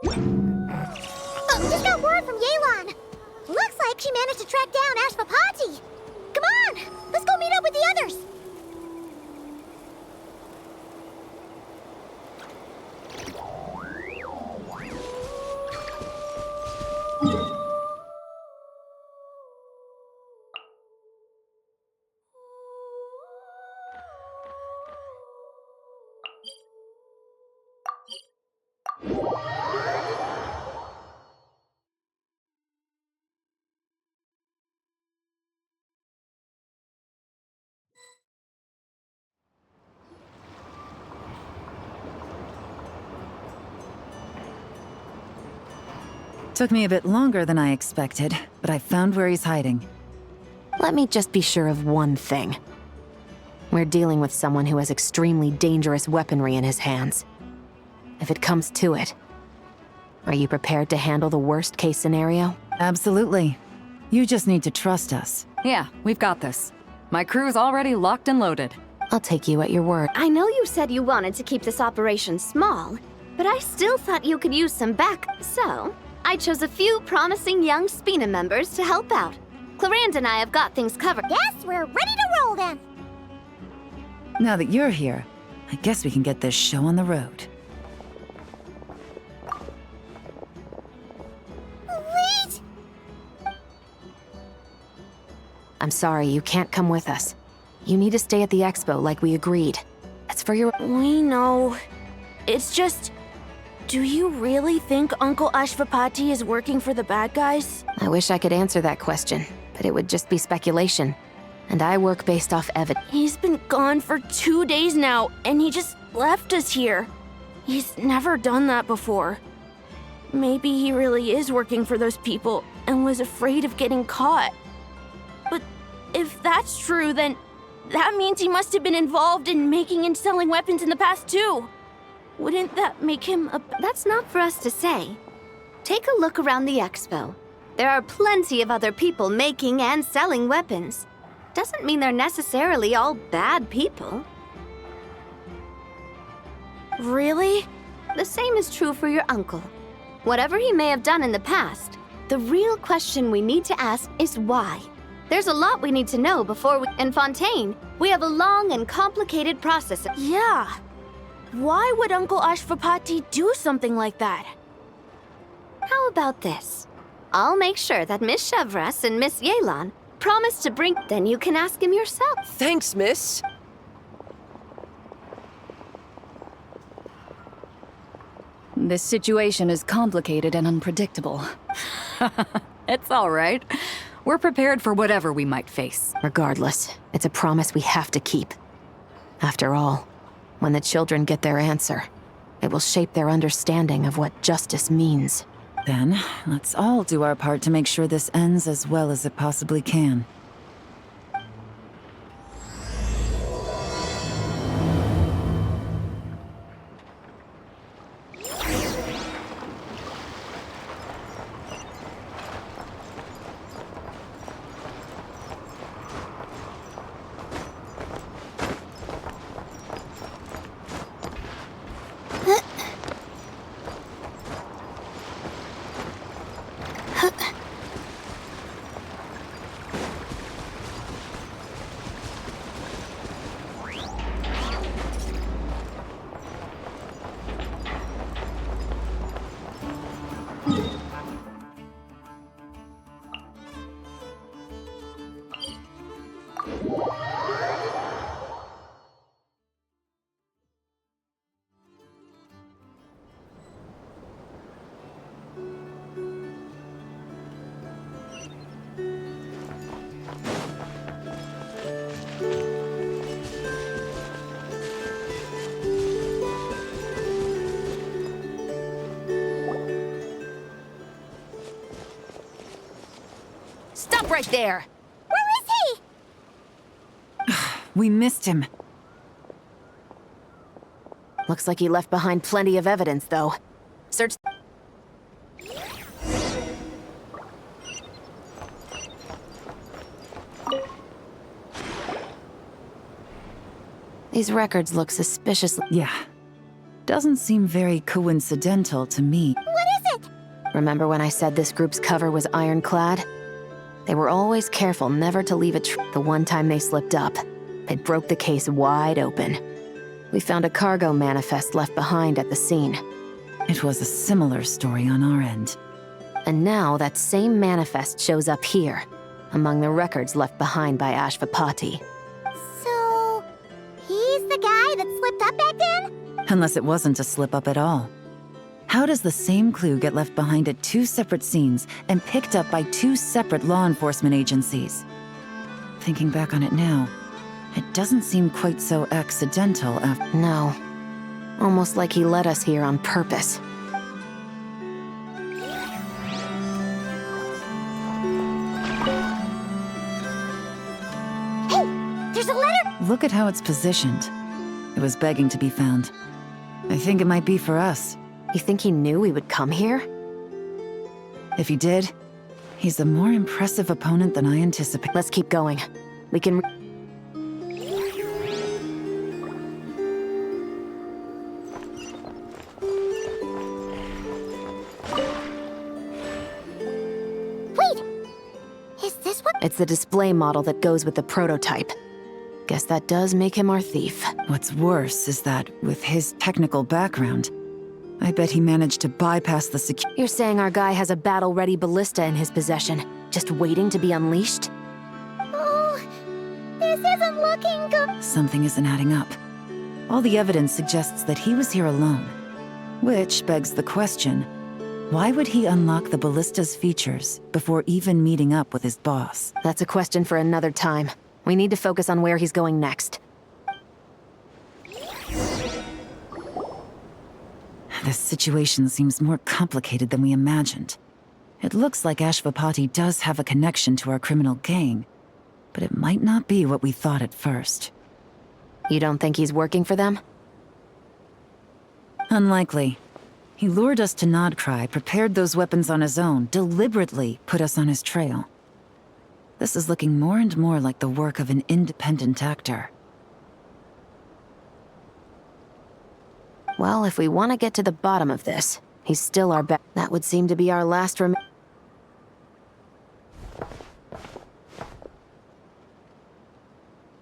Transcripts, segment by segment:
Oh, just got word from Yelan. Looks like she managed to track down Ashvapati. Come on, let's go meet up with the others. Took me a bit longer than I expected, but I found where he's hiding. Let me just be sure of one thing. We're dealing with someone who has extremely dangerous weaponry in his hands. If it comes to it, are you prepared to handle the worst-case scenario? Absolutely. You just need to trust us. Yeah, we've got this. My crew's already locked and loaded. I'll take you at your word. I know you said you wanted to keep this operation small, but I still thought you could use some backup. So, I chose a few promising young Spina members to help out. Claranda and I have got things covered. Yes, we're ready to roll then. Now that you're here, I guess we can get this show on the road. Wait! I'm sorry, you can't come with us. You need to stay at the expo like we agreed. It's for your— We know. It's just... Do you really think Uncle Ashvapati is working for the bad guys? I wish I could answer that question, but it would just be speculation. And I work based off evidence. He's been gone for 2 days now, and he just left us here. He's never done that before. Maybe he really is working for those people and was afraid of getting caught. But if that's true, then that means he must have been involved in making and selling weapons in the past too. Wouldn't that make him a— That's not for us to say. Take a look around the expo. There are plenty of other people making and selling weapons. Doesn't mean they're necessarily all bad people. Really? The same is true for your uncle. Whatever he may have done in the past, the real question we need to ask is why. There's a lot we need to know before we— In Fontaine, we have a long and complicated process. Yeah. Why would Uncle Ashvapati do something like that? How about this? I'll make sure that Miss Chevras and Miss Yelan promise to bring— Then you can ask him yourself. Thanks, miss. This situation is complicated and unpredictable. It's all right. We're prepared for whatever we might face. Regardless, it's a promise we have to keep. After all, when the children get their answer, it will shape their understanding of what justice means. Then, let's all do our part to make sure this ends as well as it possibly can. Stop right there! Where is he? We missed him. Looks like he left behind plenty of evidence, though. Search... These records look suspiciously... Yeah. Doesn't seem very coincidental to me. What is Remember when I said this group's cover was ironclad? They were always careful never to leave the one time they slipped up, it broke the case wide open. We found a cargo manifest left behind at the scene. It was a similar story on our end. And now that same manifest shows up here, among the records left behind by Ashvapati. So, he's the guy that slipped up back then? Unless it wasn't a slip-up at all. How does the same clue get left behind at 2 separate scenes and picked up by 2 separate law enforcement agencies? Thinking back on it now, it doesn't seem quite so accidental after— No. Almost like he led us here on purpose. Hey, there's a letter! Look at how it's positioned. It was begging to be found. I think it might be for us. You think he knew we would come here? If he did, he's a more impressive opponent than I anticipated. Let's keep going. We can— Wait! Is this what— It's the display model that goes with the prototype. Guess that does make him our thief. What's worse is that, with his technical background, I bet he managed to bypass the security. You're saying our guy has a battle-ready ballista in his possession, just waiting to be unleashed? Oh, this isn't looking good. Something isn't adding up. All the evidence suggests that he was here alone. Which begs the question, why would he unlock the ballista's features before even meeting up with his boss? That's a question for another time. We need to focus on where he's going next. This situation seems more complicated than we imagined. It looks like Ashvapati does have a connection to our criminal gang, but it might not be what we thought at first. You don't think he's working for them? Unlikely. He lured us to Nod-Krai, prepared those weapons on his own, deliberately put us on his trail. This is looking more and more like the work of an independent actor. Well, if we want to get to the bottom of this, he's still our best. That would seem to be our last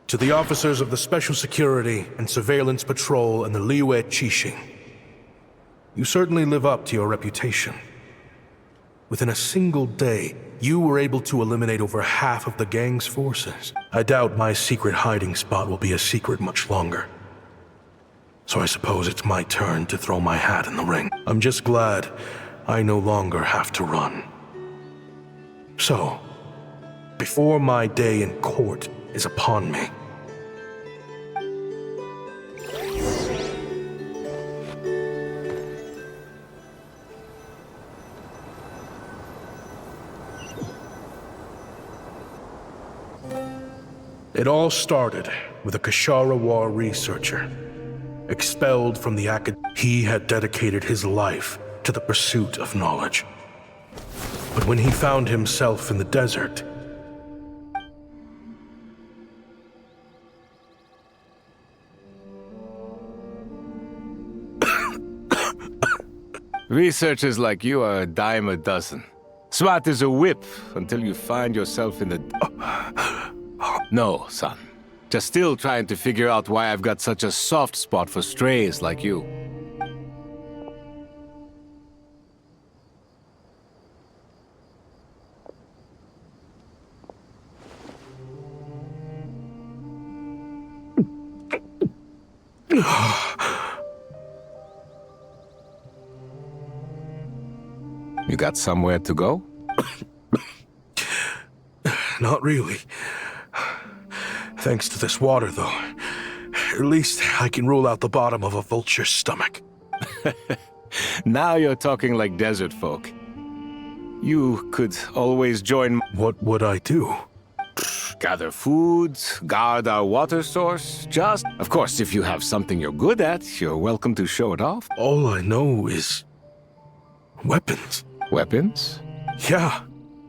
To the officers of the Special Security and Surveillance Patrol and the Liyue Qixing, you certainly live up to your reputation. Within a single day, you were able to eliminate over half of the gang's forces. I doubt my secret hiding spot will be a secret much longer. So I suppose it's my turn to throw my hat in the ring. I'm just glad I no longer have to run. So, before my day in court is upon me, it all started with a Kashara War researcher. Expelled from the academy, he had dedicated his life to the pursuit of knowledge. But when he found himself in the desert, Researchers like you are a dime a dozen. Smart as a whip until you find yourself in the... No, son. Just still trying to figure out why I've got such a soft spot for strays like you. You got somewhere to go? not really. Thanks to this water, though. At least I can rule out the bottom of a vulture's stomach. Now you're talking like desert folk. You could always join... What would I do? Gather food, guard our water source, just... Of course, if you have something you're good at, you're welcome to show it off. All I know is... weapons. Weapons? Yeah.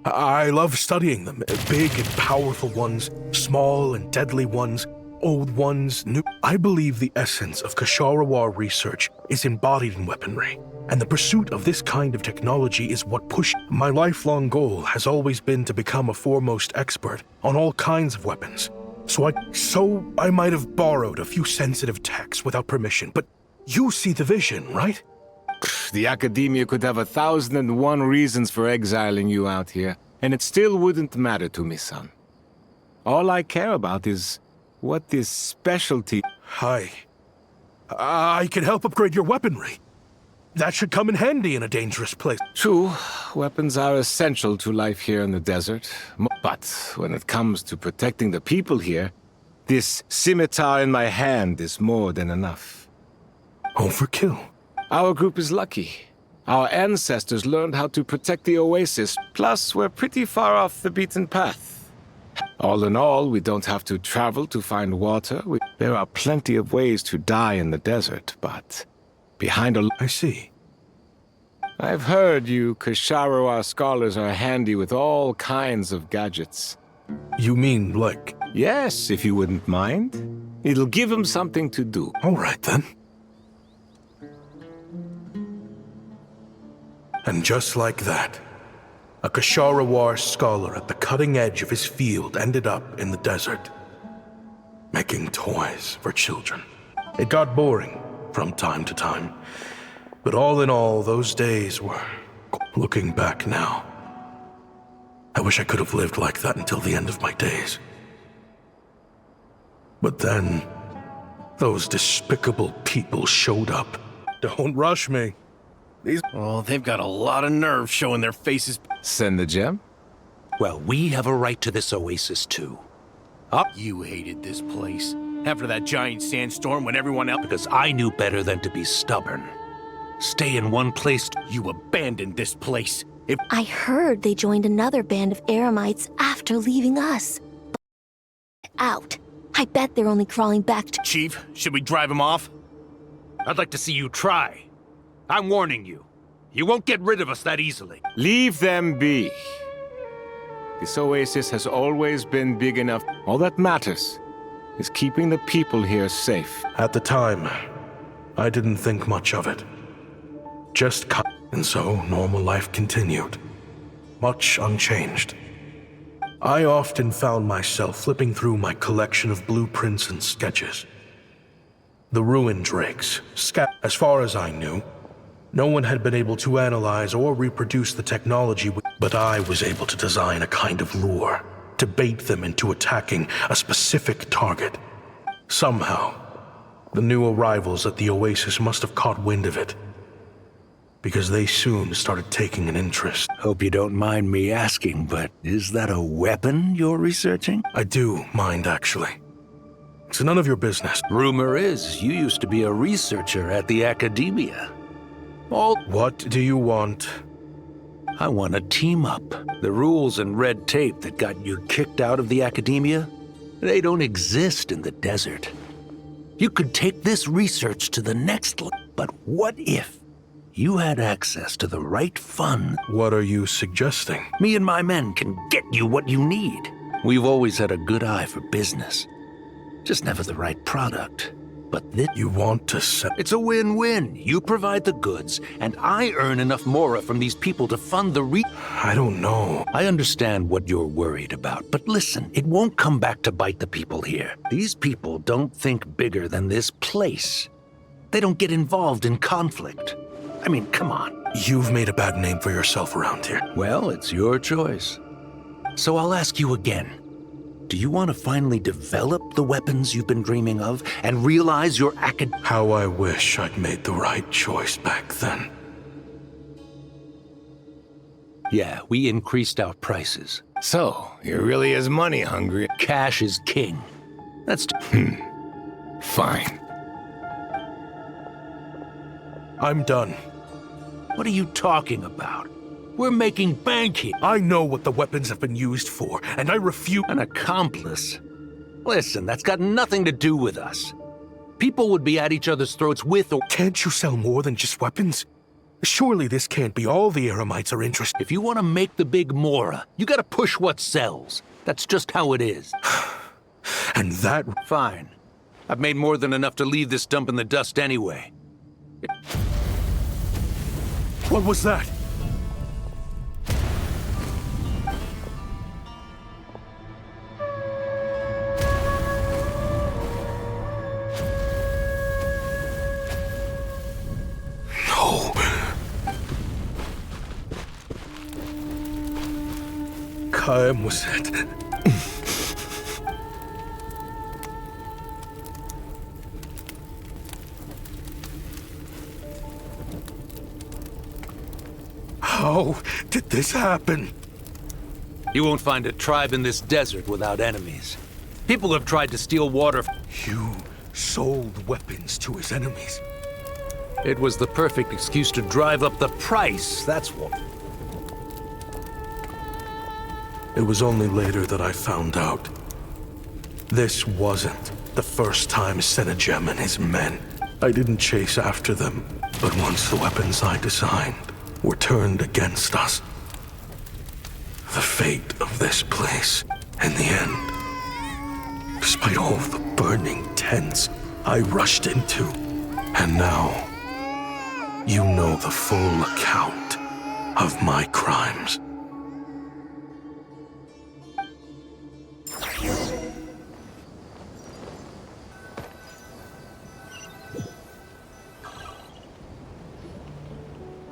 I love studying them. Big and powerful ones, small and deadly ones, old ones, new. I believe the essence of Kasharawar research is embodied in weaponry, and the pursuit of this kind of technology is what pushed. My lifelong goal has always been to become a foremost expert on all kinds of weapons. So I might have borrowed a few sensitive techs without permission, but you see the vision, right? The Academia could have 1,001 reasons for exiling you out here, and it still wouldn't matter to me, son. All I care about is what this specialty... I can help upgrade your weaponry. That should come in handy in a dangerous place. True, weapons are essential to life here in the desert. But when it comes to protecting the people here, this scimitar in my hand is more than enough. Overkill. Our group is lucky. Our ancestors learned how to protect the oasis, plus we're pretty far off the beaten path. All in all, we don't have to travel to find water. There are plenty of ways to die in the desert, but behind a... I see. I've heard you Kasharawar scholars are handy with all kinds of gadgets. You mean, like... Yes, if you wouldn't mind. It'll give them something to do. All right, then. And just like that, a Kasharawar scholar at the cutting edge of his field ended up in the desert, making toys for children. It got boring from time to time, but all in all, those days were... Looking back now, I wish I could have lived like that until the end of my days. But then, those despicable people showed up. Don't rush me. Oh, they've got a lot of nerve showing their faces. Send the gem? Well, we have a right to this oasis, too. You hated this place. After that giant sandstorm when everyone else... Because I knew better than to be stubborn. Stay in one place. You abandoned this place. I heard they joined another band of Eremites after leaving us. Out. I bet they're only crawling back to... Chief, should we drive him off? I'd like to see you try. I'm warning you. You won't get rid of us that easily. Leave them be. This oasis has always been big enough. All that matters is keeping the people here safe. At the time, I didn't think much of it. Just cut. And so, normal life continued. Much unchanged. I often found myself flipping through my collection of blueprints and sketches. The ruined drakes, as far as I knew, no one had been able to analyze or reproduce the technology, but I was able to design a kind of lure to bait them into attacking a specific target. Somehow, the new arrivals at the oasis must have caught wind of it, because they soon started taking an interest. Hope you don't mind me asking, but is that a weapon you're researching? I do mind, actually. It's none of your business. Rumor is you used to be a researcher at the Academia. What do you want? I want to team up. The rules and red tape that got you kicked out of the Academia, they don't exist in the desert. You could take this research to the next level, but what if you had access to the right fund? What are you suggesting? Me and my men can get you what you need. We've always had a good eye for business. Just never the right product. But this... You want to sell... It's a win-win. You provide the goods, and I earn enough mora from these people to fund the I don't know. I understand what you're worried about, but listen, it won't come back to bite the people here. These people don't think bigger than this place. They don't get involved in conflict. I mean, come on. You've made a bad name for yourself around here. Well, it's your choice. So I'll ask you again. Do you want to finally develop the weapons you've been dreaming of and realize your How I wish I'd made the right choice back then. Yeah, we increased our prices. So, you're really as money hungry. Cash is king. That's... Fine. I'm done. What are you talking about? We're making bank here. I know what the weapons have been used for, and I refuse... An accomplice? Listen, that's got nothing to do with us. People would be at each other's throats with or... Can't you sell more than just weapons? Surely this can't be all the Eremites are interested... If you want to make the big mora, you gotta push what sells. That's just how it is. And that... Fine. I've made more than enough to leave this dump in the dust anyway. What was that? No. Kaim was it. How did this happen? You won't find a tribe in this desert without enemies. People have tried to steal water. You sold weapons to his enemies. It was the perfect excuse to drive up the price, that's what. It was only later that I found out. This wasn't the first time Senegem and his men. I didn't chase after them, but once the weapons I designed were turned against us, the fate of this place, in the end, despite all the burning tents I rushed into, and now, you know the full account of my crimes.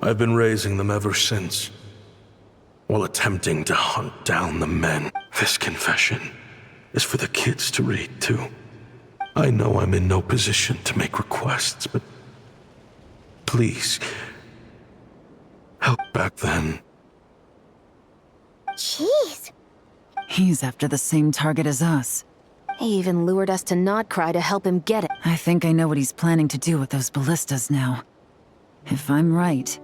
I've been raising them ever since, while attempting to hunt down the men. This confession is for the kids to read, too. I know I'm in no position to make requests, but please, help back then. Jeez. He's after the same target as us. He even lured us to Nod-Krai to help him get it. I think I know what he's planning to do with those ballistas now. If I'm right,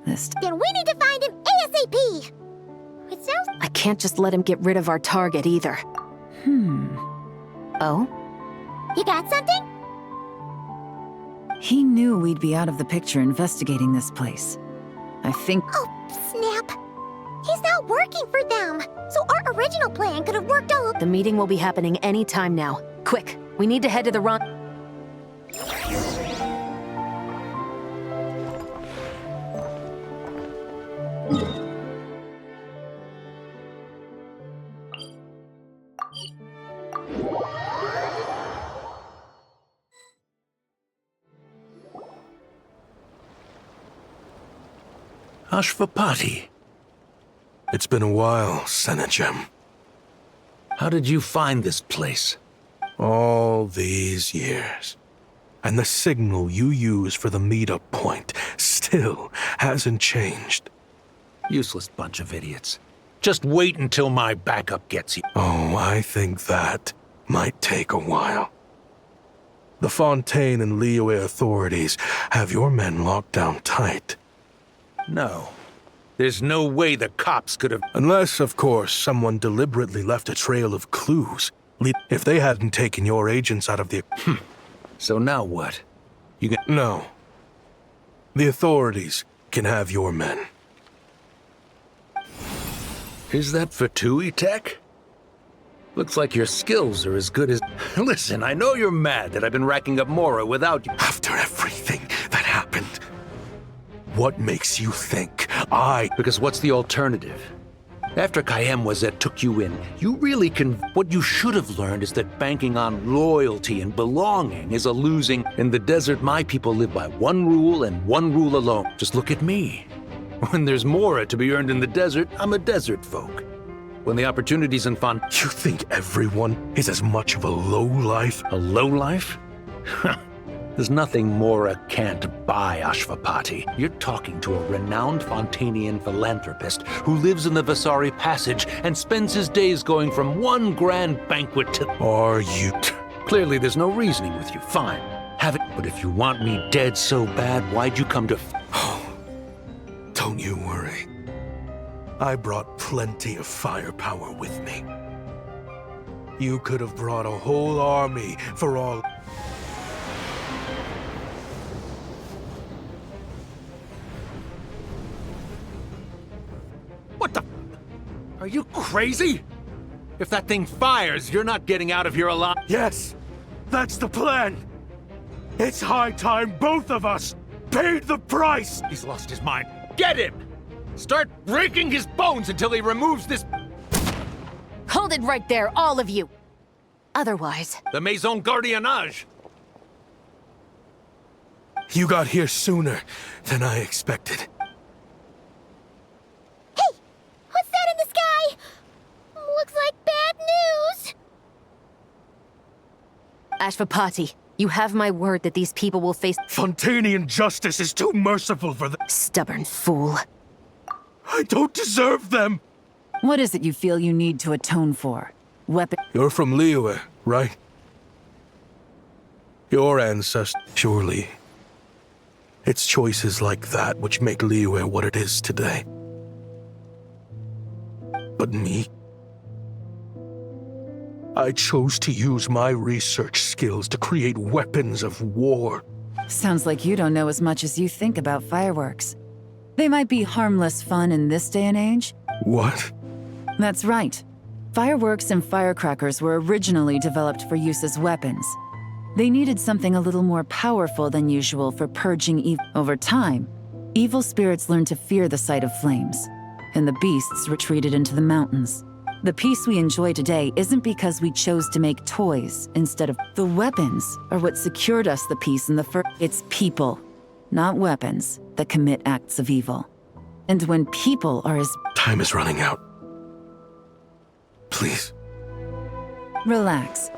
Then we need to find him ASAP! It sounds... I can't just let him get rid of our target either. Oh? You got something? He knew we'd be out of the picture investigating this place. I think... Oh, snap. He's not working for them. So our original plan could have worked out. The meeting will be happening any time now. Quick, we need to head to the run. Ashvapati. It's been a while, Senegem. How did you find this place? All these years. And the signal you use for the meetup point still hasn't changed. Useless bunch of idiots. Just wait until my backup gets you. Oh, I think that might take a while. The Fontaine and Liyue authorities have your men locked down tight. No. There's no way the cops could have... Unless, of course, someone deliberately left a trail of clues. If they hadn't taken your agents out of the... So now what? You can... No. The authorities can have your men. Is that Fatui tech? Looks like your skills are as good as... Listen, I know you're mad that I've been racking up Mora without you. After everything that happened, what makes you think Because what's the alternative? After Kayemwazet took you in, you really can... What you should have learned is that banking on loyalty and belonging is a losing... In the desert, my people live by one rule and one rule alone. Just look at me. When there's Mora to be earned in the desert, I'm a desert folk. When the opportunities in You think everyone is as much of a lowlife? A lowlife? There's nothing Mora can't buy, Ashvapati. You're talking to a renowned Fontanian philanthropist who lives in the Vasari Passage and spends his days going from one grand banquet to... Are you... Clearly there's no reasoning with you. Fine. Have it. But if you want me dead so bad, why'd you come to... Don't you worry. I brought plenty of firepower with me. You could have brought a whole army for all... What the... Are you crazy? If that thing fires, you're not getting out of here alive. Yes, that's the plan. It's high time both of us paid the price. He's lost his mind. Get him! Start breaking his bones until he removes this... Hold it right there, all of you! Otherwise... The Maison Gardiennage! You got here sooner than I expected. Hey! What's that in the sky? Looks like bad news! Ashvapati, you have my word that these people will face... Fontanian justice is too merciful for them. Stubborn fool. I don't deserve them. What is it you feel you need to atone for? Weapon... You're from Liyue, right? Your ancestors... Surely. It's choices like that which make Liyue what it is today. But me? I chose to use my research skills to create weapons of war. Sounds like you don't know as much as you think about fireworks. They might be harmless fun in this day and age. What? That's right. Fireworks and firecrackers were originally developed for use as weapons. They needed something a little more powerful than usual for purging evil. Over time, evil spirits learned to fear the sight of flames, and the beasts retreated into the mountains. The peace we enjoy today isn't because we chose to make toys instead of... The weapons are what secured us the peace in the first... It's people, not weapons, that commit acts of evil. And when people are as... Time is running out. Please. Relax.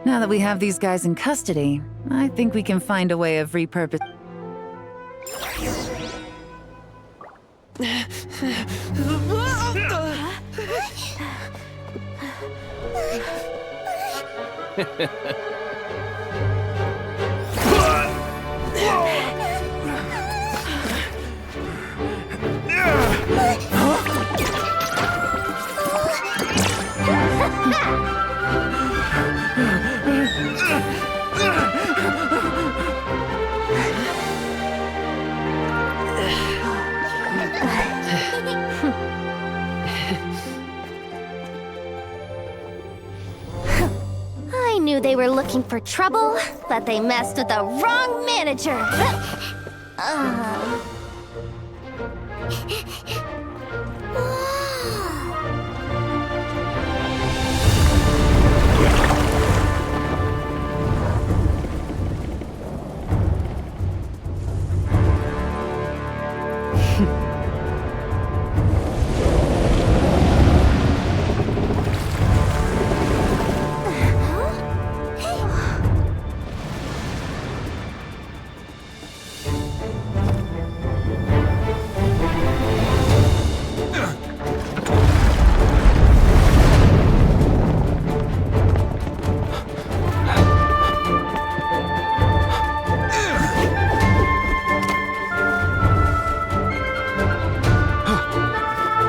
Now that we have these guys in custody, I think we can find a way of repurpose... I knew they were looking for trouble, but they messed with the wrong manager.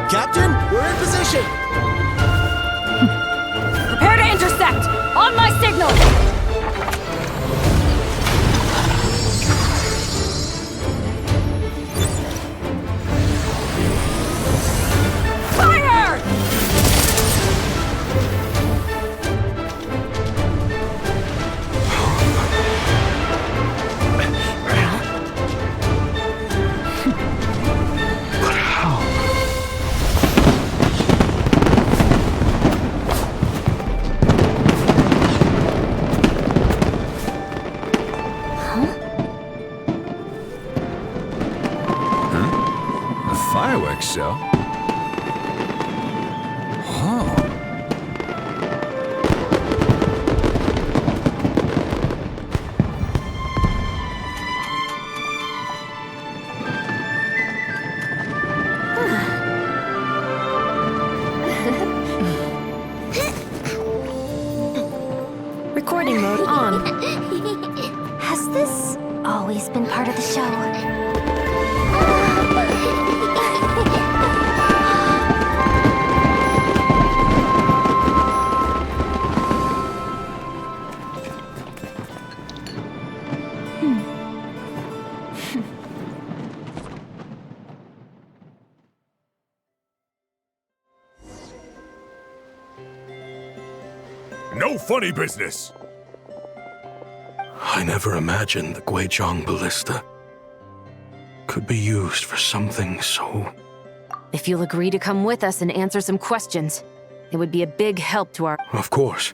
Captain, we're in position! Prepare to intersect! On my signal! Fire! But how? Fireworks show? Oh. Recording mode on. Has this always been part of the show? no funny business! I never imagined the Guizhong ballista could be used for something so... If you'll agree to come with us and answer some questions, it would be a big help to our... Of course.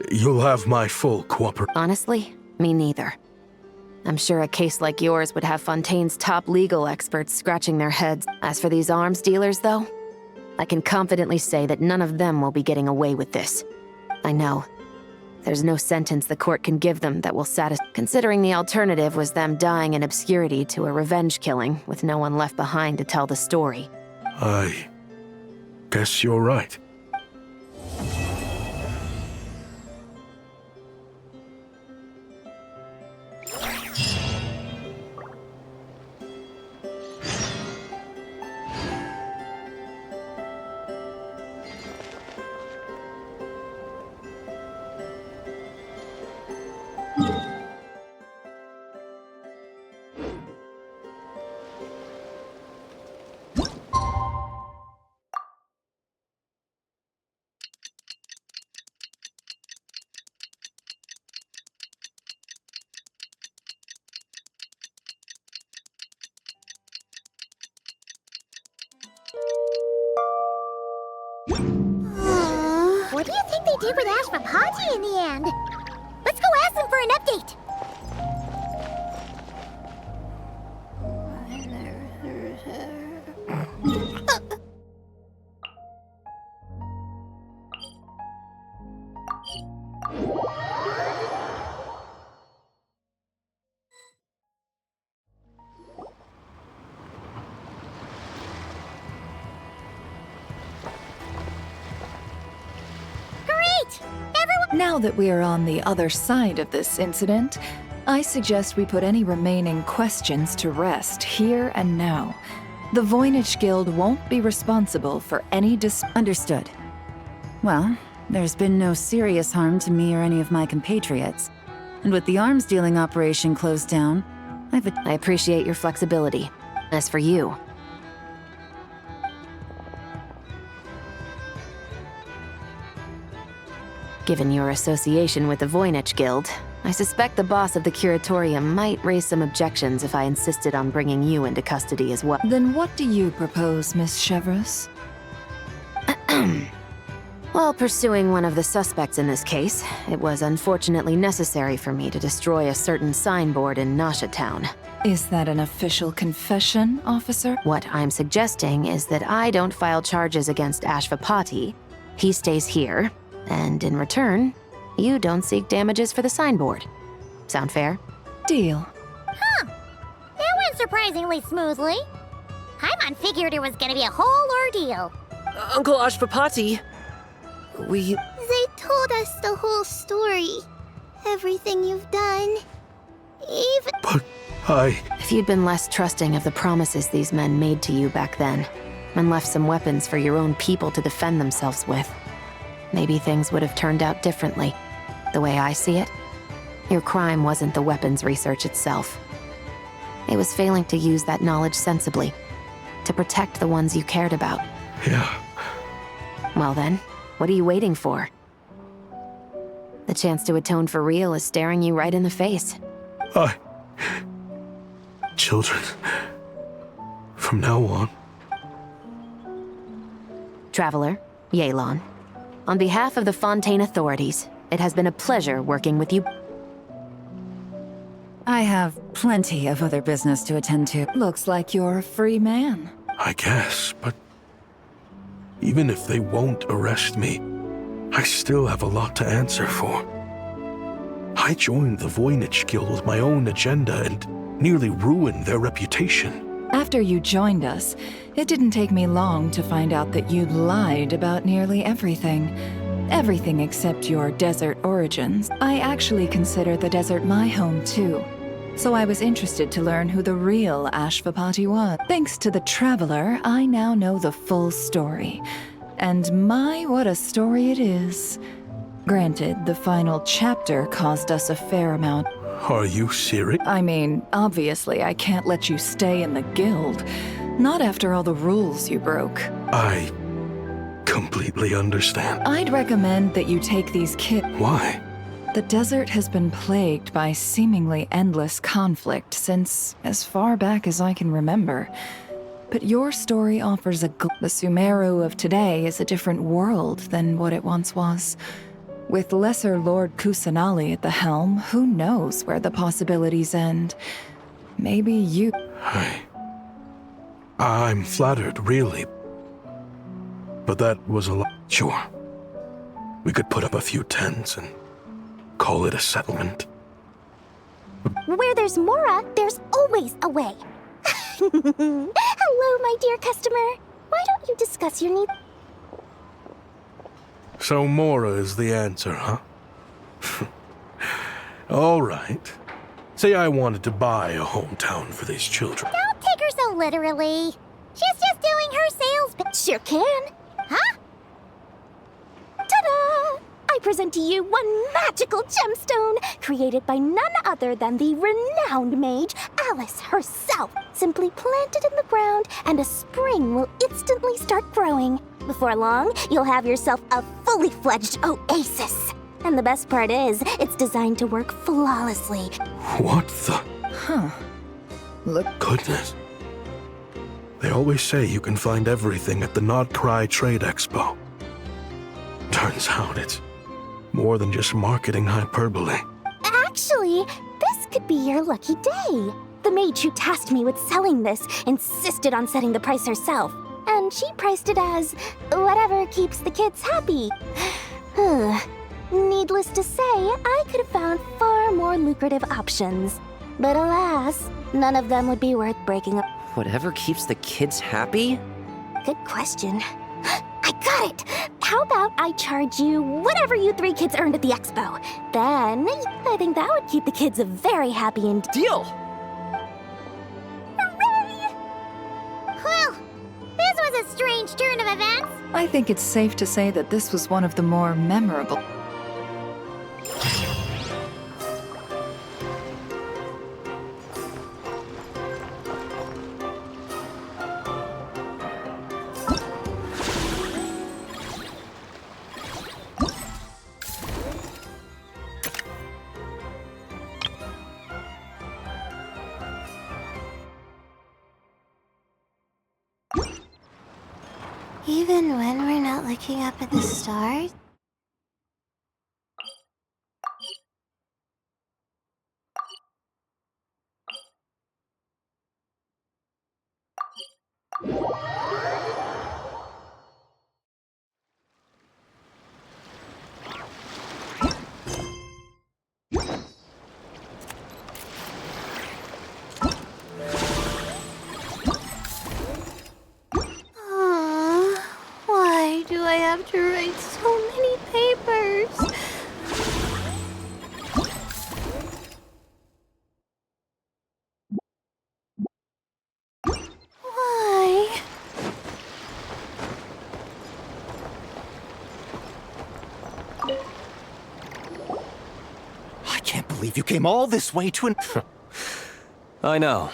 You'll have my full cooperation. Honestly, me neither. I'm sure a case like yours would have Fontaine's top legal experts scratching their heads. As for these arms dealers, though, I can confidently say that none of them will be getting away with this. I know. There's no sentence the court can give them that will satisfy, considering the alternative was them dying in obscurity to a revenge killing with no one left behind to tell the story. I guess you're right. What do you think they did with Ashvapati in the end? Let's go ask them for an update. Now that we are on the other side of this incident, I suggest we put any remaining questions to rest here and now. The Voynich Guild won't be responsible for any Understood. Well, there's been no serious harm to me or any of my compatriots. And with the arms dealing operation closed down, I appreciate your flexibility. As for you, given your association with the Voynich Guild, I suspect the boss of the Curatorium might raise some objections if I insisted on bringing you into custody as well. Then what do you propose, Miss Chevreuse? While pursuing one of the suspects in this case, it was unfortunately necessary for me to destroy a certain signboard in Nasha Town. Is that an official confession, officer? What I'm suggesting is that I don't file charges against Ashvapati. He stays here, and in return, you don't seek damages for the signboard. Sound fair? Deal. Huh. That went surprisingly smoothly. Paimon figured it was gonna be a whole ordeal. Uncle Ashvapati, They told us the whole story. Everything you've done. Even... But If you'd been less trusting of the promises these men made to you back then, and left some weapons for your own people to defend themselves with, maybe things would have turned out differently. The way I see it, your crime wasn't the weapons research itself. It was failing to use that knowledge sensibly, to protect the ones you cared about. Yeah. Well then, what are you waiting for? The chance to atone for real is staring you right in the face. Children. From now on. Traveler, Yelan. On behalf of the Fontaine authorities, it has been a pleasure working with you. I have plenty of other business to attend to. Looks like you're a free man. I guess, but even if they won't arrest me, I still have a lot to answer for. I joined the Voynich Guild with my own agenda and nearly ruined their reputation. After you joined us, it didn't take me long to find out that you'd lied about nearly everything. Everything except your desert origins. I actually consider the desert my home too. So I was interested to learn who the real Ashvapati was. Thanks to the Traveler, I now know the full story. And my, what a story it is. Granted, the final chapter caused us a fair amount. Are you serious? I mean, obviously I can't let you stay in the guild. Not after all the rules you broke. I completely understand. I'd recommend that you take these kids. Why? The desert has been plagued by seemingly endless conflict since as far back as I can remember. But your story offers the Sumeru of today is a different world than what it once was. With Lesser Lord Kusanali at the helm, who knows where the possibilities end? Maybe you... I'm flattered, really. But that was a lot. Sure. We could put up a few tents and call it a settlement. Where there's Mora, there's always a way. Hello, my dear customer. Why don't you discuss your needs? So Mora is the answer, huh? All right. Say I wanted to buy a hometown for these children. Don't take her so literally. She's just doing her sales pitch. Sure can. Huh? Ta-da! I present to you one magical gemstone created by none other than the renowned mage Alice herself. Simply plant it in the ground and a spring will instantly start growing. Before long, you'll have yourself a fully fledged oasis. And the best part is, it's designed to work flawlessly. What the? Huh. Look. Goodness. They always say you can find everything at the Nod-Krai Trade Expo. Turns out it's more than just marketing hyperbole. Actually, this could be your lucky day. The mage who tasked me with selling this insisted on setting the price herself. And she priced it as whatever keeps the kids happy. Needless to say, I could have found far more lucrative options. But alas, none of them would be worth breaking up. Whatever keeps the kids happy? Good question. I got it! How about I charge you whatever you 3 kids earned at the expo? Then, I think that would keep the kids very happy and... Deal! Hooray! Well, this was a strange turn of events. I think it's safe to say that this was one of the more memorable. Even when we're not looking up at the stars? Why do I have to write so many papers? Why? I can't believe you came all this way to an... I know.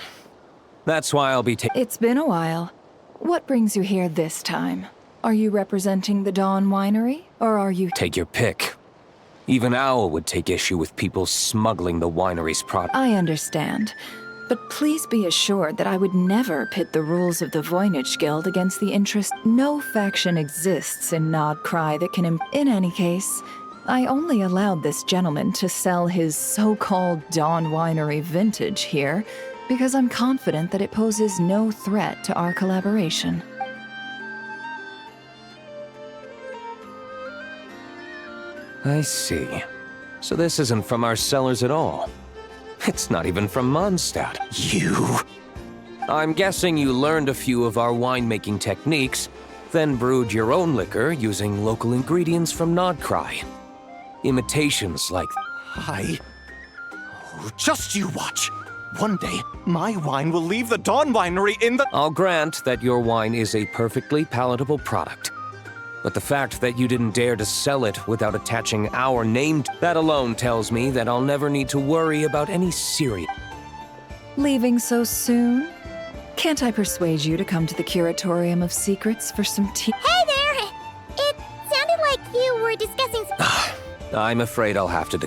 That's why I'll be taking... It's been a while. What brings you here this time? Are you representing the Dawn Winery, or are you... Take your pick. Even Owl would take issue with people smuggling the winery's product. I understand. But please be assured that I would never pit the rules of the Voynich Guild against the interest. No faction exists in Nod-Krai that can In any case, I only allowed this gentleman to sell his so-called Dawn Winery vintage here because I'm confident that it poses no threat to our collaboration. I see. So this isn't from our cellars at all. It's not even from Mondstadt. You... I'm guessing you learned a few of our winemaking techniques, then brewed your own liquor using local ingredients from Nod-Krai. Imitations like... Oh, just you watch. One day, my wine will leave the Dawn Winery in the... I'll grant that your wine is a perfectly palatable product. But the fact that you didn't dare to sell it without attaching our name, that alone tells me that I'll never need to worry about any serious... Leaving so soon? Can't I persuade you to come to the Curatorium of Secrets for some tea? Hey there! I'm afraid I'll have to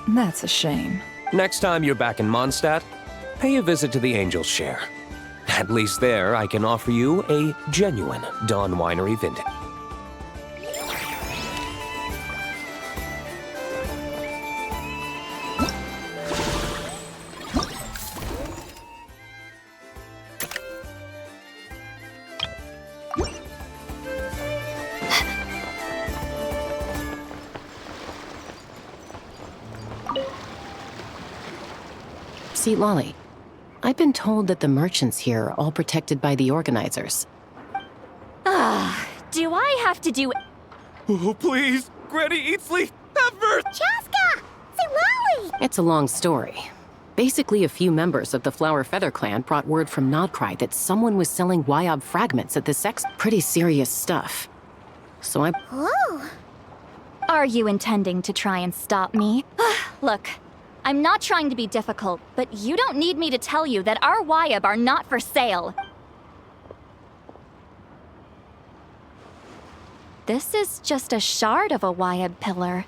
That's a shame. Next time you're back in Mondstadt, pay a visit to the Angel's Share. At least there, I can offer you a genuine Dawn Winery vintage. See, Lolly, I've been told that the merchants here are all protected by the organizers. Do I have to do... Oh, please! Granny Eatsley! Never! Chaska! Say Lolly! It's a long story. Basically, a few members of the Flower Feather clan brought word from Nod-Krai that someone was selling Wyob fragments at the sex. Pretty serious stuff. So I... Oh. Are you intending to try and stop me? Look, I'm not trying to be difficult, but you don't need me to tell you that our Wyob are not for sale. This is just a shard of a Wyob pillar,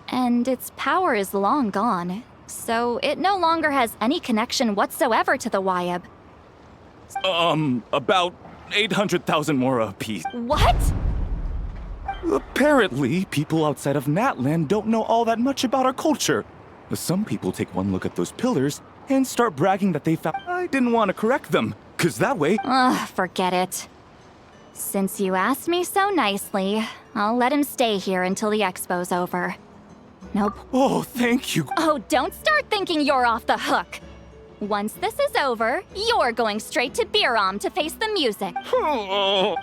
and its power is long gone, so it no longer has any connection whatsoever to the Wyob. About 800,000 more apiece. What? Apparently, people outside of Natland don't know all that much about our culture. Some people take one look at those pillars and start bragging that they found... I didn't want to correct them, because that way... Ugh, forget it. Since you asked me so nicely, I'll let him stay here until the expo's over. Nope. Oh, thank you. Oh, don't start thinking you're off the hook. Once this is over, you're going straight to Biram to face the music. Hey!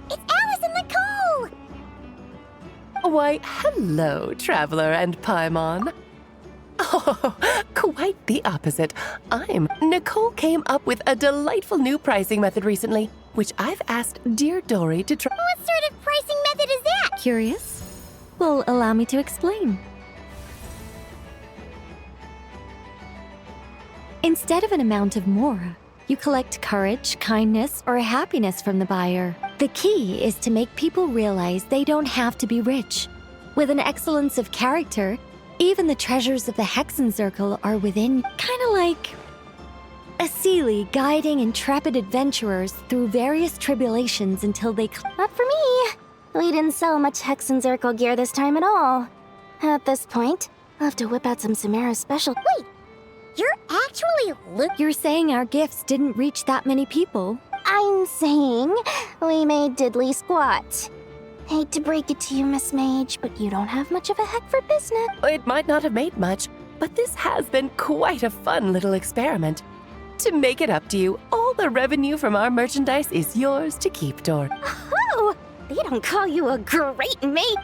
It's Alice and Nicole! Why, hello, Traveler and Paimon. Oh, quite the opposite. Nicole came up with a delightful new pricing method recently, which I've asked dear Dory to try. What sort of pricing method is that? Curious? Well, allow me to explain. Instead of an amount of mora, you collect courage, kindness, or happiness from the buyer. The key is to make people realize they don't have to be rich. With an excellence of character, even the treasures of the Hexen Circle are within, kind of like a Sealy guiding intrepid adventurers through various tribulations until they... Not for me. We didn't sell much Hexen Circle gear this time at all. At this point, I'll have to whip out some Samara special... Wait! You're actually You're saying our gifts didn't reach that many people? I'm saying we made diddly squat. Hate to break it to you, Miss Mage, but you don't have much of a heck for business. It might not have made much, but this has been quite a fun little experiment. To make it up to you, all the revenue from our merchandise is yours to keep, Dory. Oh, they don't call you a great mate.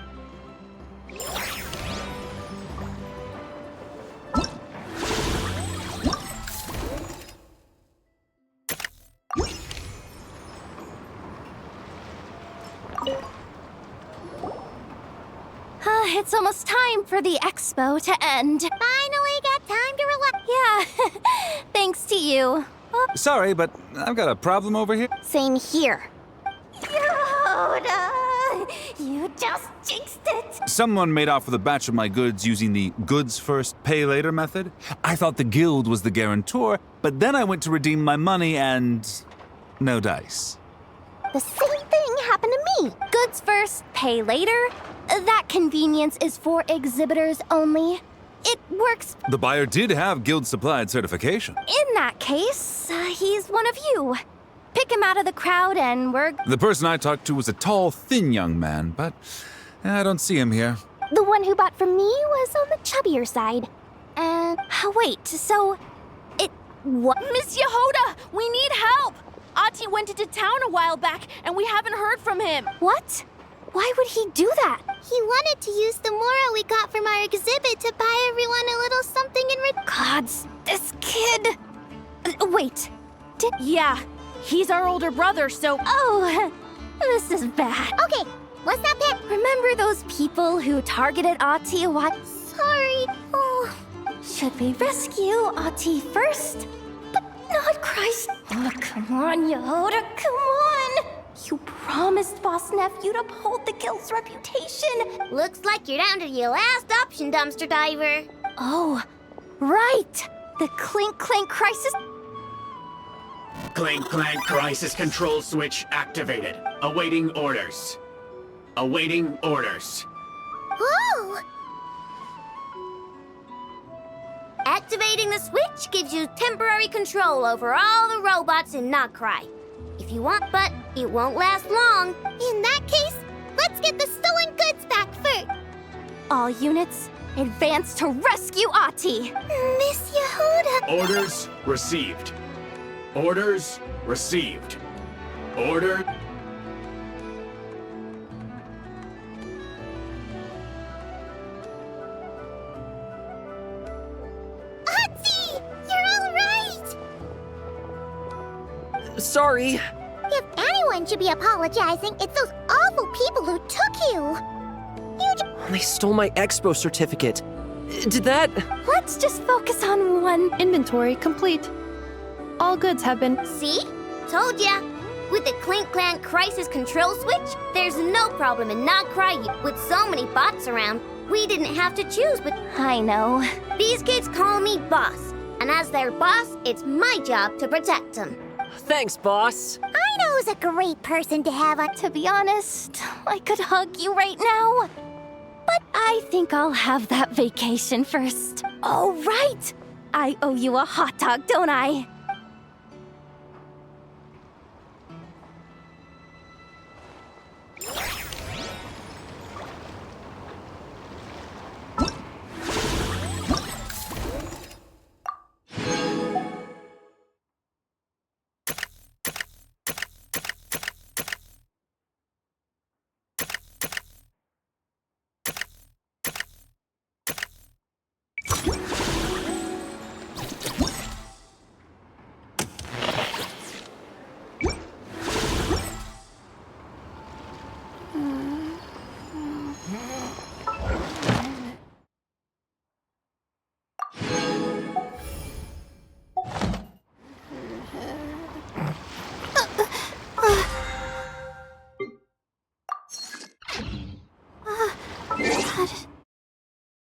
It's almost time for the expo to end. Finally got time to relax. Yeah, thanks to you. Sorry, but I've got a problem over here. Same here. Yoda, you just jinxed it. Someone made off with a batch of my goods using the goods first, pay later method. I thought the guild was the guarantor, but then I went to redeem my money and... no dice. The same thing happened to me. Goods first, pay later? That convenience is for exhibitors only. It works. The buyer did have guild-supplied certification. In that case, he's one of you. Pick him out of the crowd and we're... The person I talked to was a tall, thin young man, but I don't see him here. The one who bought from me was on the chubbier side. And... Wait, so... What? Miss Yehoda, we need help! Ati went into town a while back, and we haven't heard from him. What? Why would he do that? He wanted to use the mora we got from our exhibit to buy everyone a little something in return. Gods, this kid! Wait. Yeah, he's our older brother, so... Oh, this is bad. Okay, what's that bit? Remember those people who targeted Ahti a while? Sorry. Oh, should we rescue Ahti first? But Nod-Krai. Oh, come on, Yehoda, come on. You promised Boss Nephew to uphold the guild's reputation. Looks like you're down to your last option, dumpster diver. Oh, right. The Clink Clank crisis. Clink Clank crisis control switch activated. Awaiting orders. Awaiting orders. Whoa! Activating the switch gives you temporary control over all the robots in Nod-Krai. If you want, but it won't last long. In that case, let's get the stolen goods back first. All units, advance to rescue Ahti. Miss Yehoda. Orders received. Orders received. Order. Ahti! You're all right! Sorry. If anyone should be apologizing, it's those awful people who took you. They stole my expo certificate. Did that... Let's just focus on one. Inventory complete. All goods have been... See? Told ya. With the Clink Clank crisis control switch, there's no problem in Nod-Krai. With so many bots around, we didn't have to choose, but... I know. These kids call me boss. And as their boss, it's my job to protect them. Thanks, boss. I know who's a great person to have on... To be honest, I could hug you right now. But I think I'll have that vacation first. Oh, right! I owe you a hot dog, don't I?